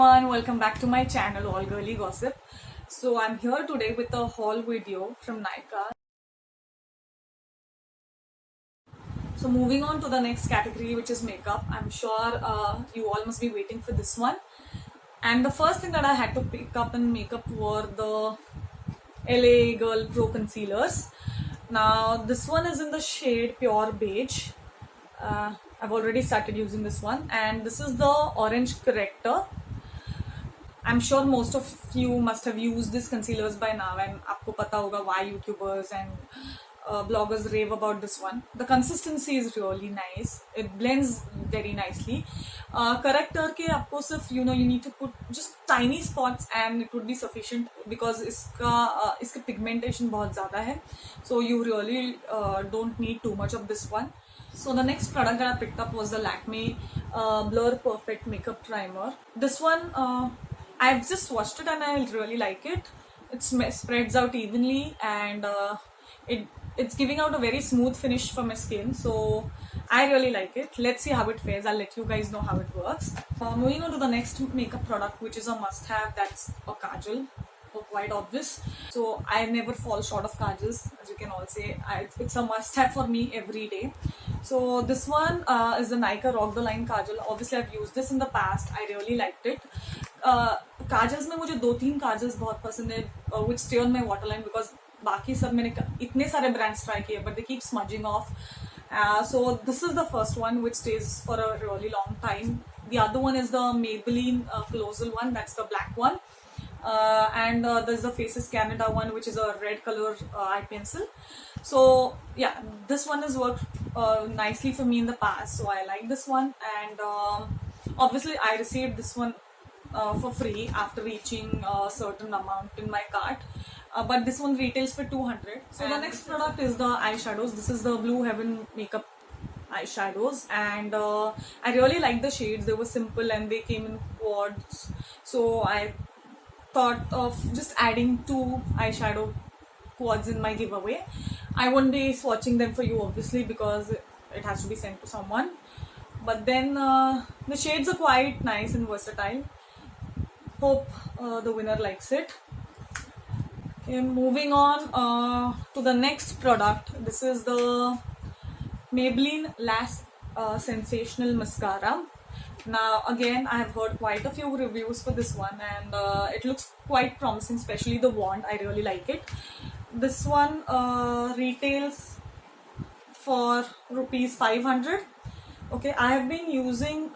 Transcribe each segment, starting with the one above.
everyone, welcome back to my channel All Girly Gossip. So I'm here today with a haul video from Nykaa. So moving on to the next category, which is makeup. I'm sure you all must be waiting for this one. And the first thing that I had to pick up in makeup were the LA Girl Pro Concealers. Now this one is in the shade Pure Beige. I've already started using this one, and this is the Orange Corrector. I'm sure most of you must have used these concealers by now, and आपको पता होगा why YouTubers and bloggers rave about this one. The consistency is really nice. It blends very nicely. Corrector के आपको सिर्फ you need to put just tiny spots and it would be sufficient because इसका pigmentation बहुत ज़्यादा है. So you really don't need too much of this one. So the next product that I picked up was the Lakme Blur Perfect Makeup Primer. This one I've just swatched it and I really like it. It spreads out evenly and it's giving out a very smooth finish for my skin. So I really like it. Let's see how it fares. I'll let you guys know how it works. Moving on to the next makeup product, which is a must-have. That's a kajal. Quite obvious. So I never fall short of kajals, as you can all say. It's a must-have for me every day. So this one is the Nykaa Rock the Line Kajal. Obviously I've used this in the past. I really liked it. Kajals में मुझे 2-3 kajals बहुत पसंद है which stay on my waterline because बाकी सब मैंने इतने सारे brands try किए but they keep smudging off. So this is the first one which stays for a really long time. The other one is the Maybelline Colossal one. That's the black one. And there's the Faces Canada one, which is a red color eye pencil. So yeah, this one has worked nicely for me in the past, so I like this one. And obviously I received this one for free after reaching a certain amount in my cart, but this one retails for 200. So the next product is the eyeshadows. This is the Blue Heaven Makeup eyeshadows, and I really like the shades. They were simple and they came in quads, so I thought of just adding 2 eyeshadow quads in my giveaway. I won't be swatching them for you obviously because it has to be sent to someone, but then the shades are quite nice and versatile. Hope the winner likes it. Okay, moving on to the next product. This is the Maybelline Lash Sensational Mascara. Now again, I have heard quite a few reviews for this one and it looks quite promising, especially the wand. I really like it. This one retails for rupees 500. Okay, I have been using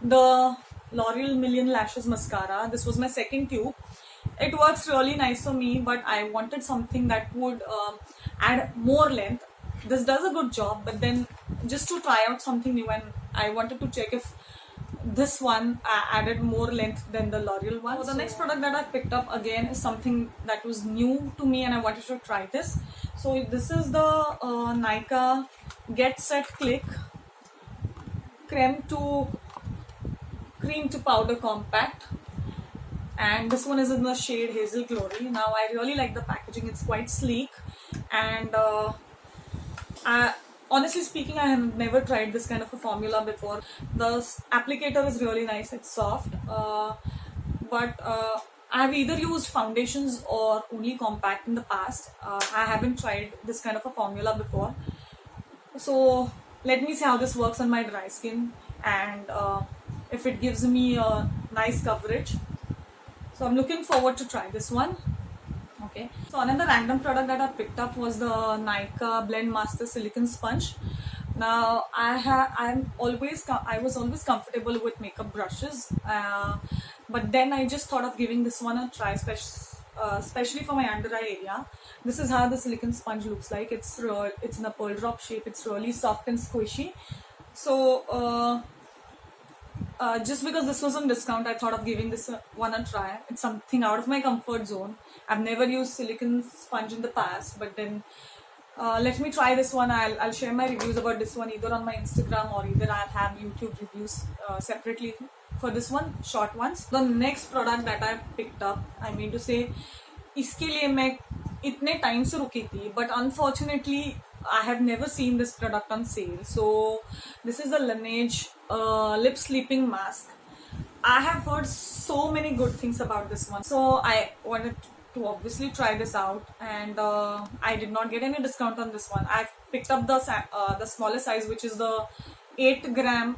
the L'Oreal Million Lashes Mascara. This was my second tube. It works really nice for me, but I wanted something that would add more length. This does a good job, but then just to try out something new, and I wanted to check if this one added more length than the L'Oreal one. So the next product that I picked up again is something that was new to me and I wanted to try this. So this is the Nykaa Get Set Click Cream to Powder Compact, and this one is in the shade Hazel Glory. Now I really like the packaging. It's quite sleek, and honestly speaking, I have never tried this kind of a formula before. The applicator is really nice. It's soft, but I have either used foundations or only compact in the past. I haven't tried this kind of a formula before, so let me see how this works on my dry skin and if it gives me a nice coverage. So I'm looking forward to try this one. Okay, so another random product that I picked up was the Nykaa Blend Master Silicone Sponge. Now I was always comfortable with makeup brushes, but then I just thought of giving this one a try, especially for my under eye area. This is how the silicone sponge looks like. It's in a pearl drop shape. It's really soft and squishy. So just because this was on discount, I thought of giving this one a try. It's something out of my comfort zone. I've never used silicone sponge in the past, but then let me try this one. I'll share my reviews about this one either on my Instagram or either I'll have YouTube reviews separately for this one, short ones. The next product that I picked up, I mean to say, इसके लिए मैं इतने time से रुकी थी, but unfortunately I have never seen this product on sale. So this is the Laneige Lip Sleeping Mask. I have heard so many good things about this one, so I wanted to obviously try this out, and I did not get any discount on this one. I've picked up the smaller size, which is the 8 gram.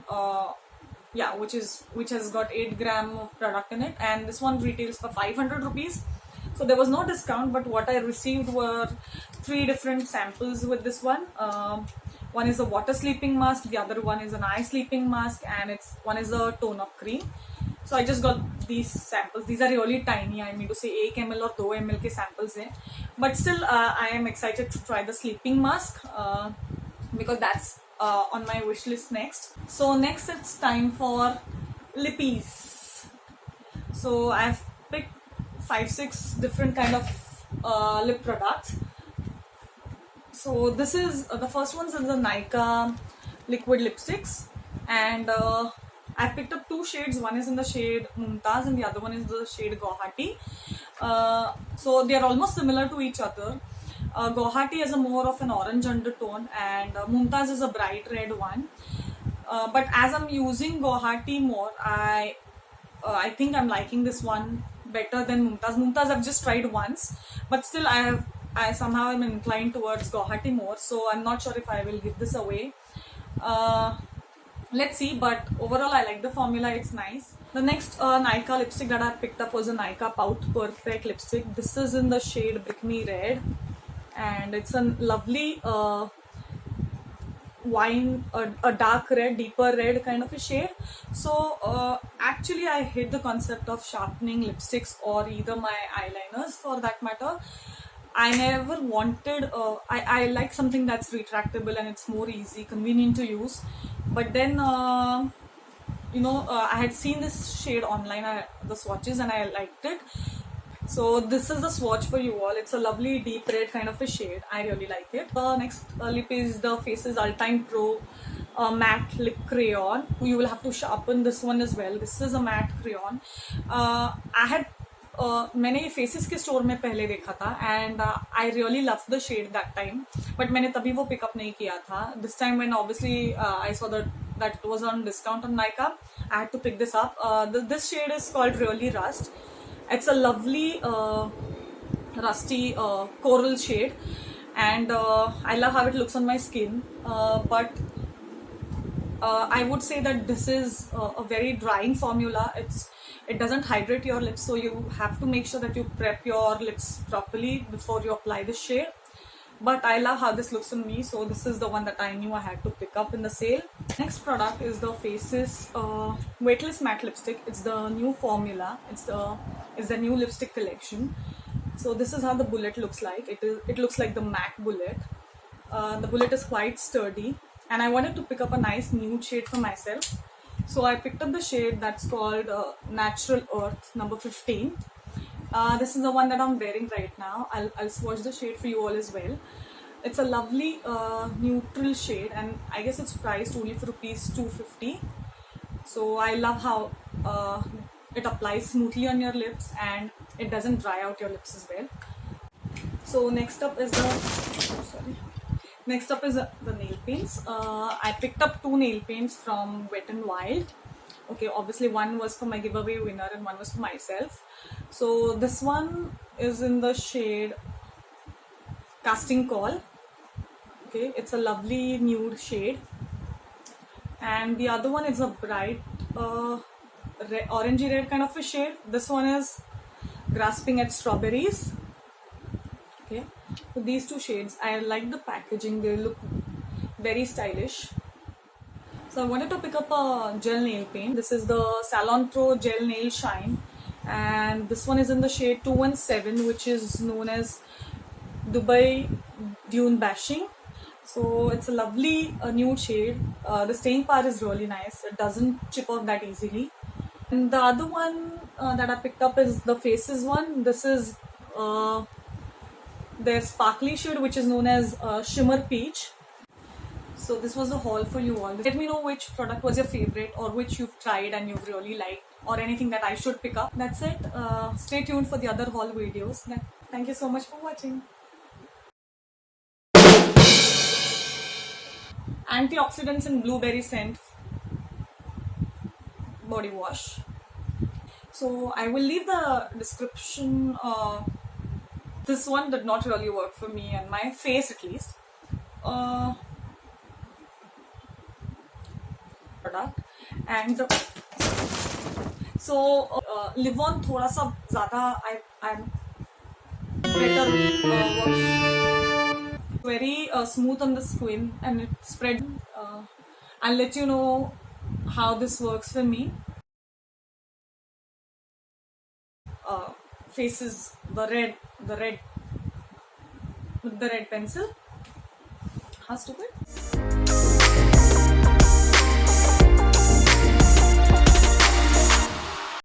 Yeah, which has got 8 gram of product in it, and this one retails for 500 rupees. So there was no discount, but what I received were 3 different samples with this one. One is a water sleeping mask, the other one is an eye sleeping mask, and one is a tone up cream. So I just got these samples. These are really tiny. I mean to say 1 ml or 2 ml के samples हैं. But still, I am excited to try the sleeping mask because that's on my wish list next. So next it's time for lippies. So I've picked 5-6 different kind of lip products. So this is the first ones is the Nykaa liquid lipsticks, and I've picked up 2 shades. One is in the shade Mumtaz and the other one is the shade Guwahati. So they are almost similar to each other. Guwahati is a more of an orange undertone, and Mumtaz is a bright red one. But as I'm using Guwahati more, I think I'm liking this one better than Mumtaz. Mumtaz I've just tried once, but still I somehow am inclined towards Guwahati more, so I'm not sure if I will give this away. Let's see, but overall I like the formula, it's nice. The next Nykaa lipstick that I picked up was a Nykaa Pout Perfect lipstick. This is in the shade Brick Me Red, and it's a lovely wine, a dark red, deeper red kind of a shade. So actually I hate the concept of sharpening lipsticks or either my eyeliners for that matter. I never wanted, I like something that's retractable and it's more easy, convenient to use. But then, I had seen this shade online, the swatches, and I liked it. So this is the swatch for you all. It's a lovely deep red kind of a shade. I really like it. The next lip is the Faces Ultime Pro matte lip crayon. You will have to sharpen this one as well. This is a matte crayon. I had मैंने Faces के store में पहले देखा था, and I really love the shade that time, but मैंने तभी वो pick up नहीं किया था. This time when obviously I saw that it was on discount on Nykaa, I had to pick this up. This shade is called Really Rust. It's a lovely rusty coral shade, and I love how it looks on my skin, but I would say that this is a very drying formula. It doesn't hydrate your lips, so you have to make sure that you prep your lips properly before you apply this shade. But I love how this looks on me, so this is the one that I knew I had to pick up in the sale. Next product is the Faces Weightless Matte Lipstick. It's the new formula. It's the new lipstick collection. So this is how the bullet looks like. It looks like the MAC bullet. The bullet is quite sturdy, and I wanted to pick up a nice nude shade for myself. So I picked up the shade that's called Natural Earth number 15. This is the one that I'm wearing right now. I'll swatch the shade for you all as well. It's a lovely neutral shade, and I guess it's priced only for rupees 250. So I love how it applies smoothly on your lips and it doesn't dry out your lips as well. So next up is the nail paints. I picked up 2 nail paints from Wet n Wild. Okay, obviously one was for my giveaway winner and one was for myself. So this one is in the shade Casting Call. Okay, it's a lovely nude shade, and the other one is a bright orangey red kind of a shade. This one is Grasping at Strawberries. Okay, so these 2 shades, I like the packaging. They look very stylish. So I wanted to pick up a gel nail paint. This is the Salon Pro Gel Nail Shine, and this one is in the shade 217, which is known as Dubai Dune Bashing. So it's a lovely nude shade. The staying power is really nice. It doesn't chip off that easily. And the other one that I picked up is the Faces one. This is their sparkly shade, which is known as Shimmer Peach. So this was the haul for you all. Let me know which product was your favorite, or which you've tried and you've really liked, or anything that I should pick up. That's it. Stay tuned for the other haul videos. Thank you so much for watching. Antioxidants in blueberry scent body wash. So I will leave the description. This one did not really work for me and my face at least. Product and so live on thoda sa zyada I'm better works very smooth on the skin and it spread. I'll let you know how this works for me. Faces the red with the red pencil. How stupid.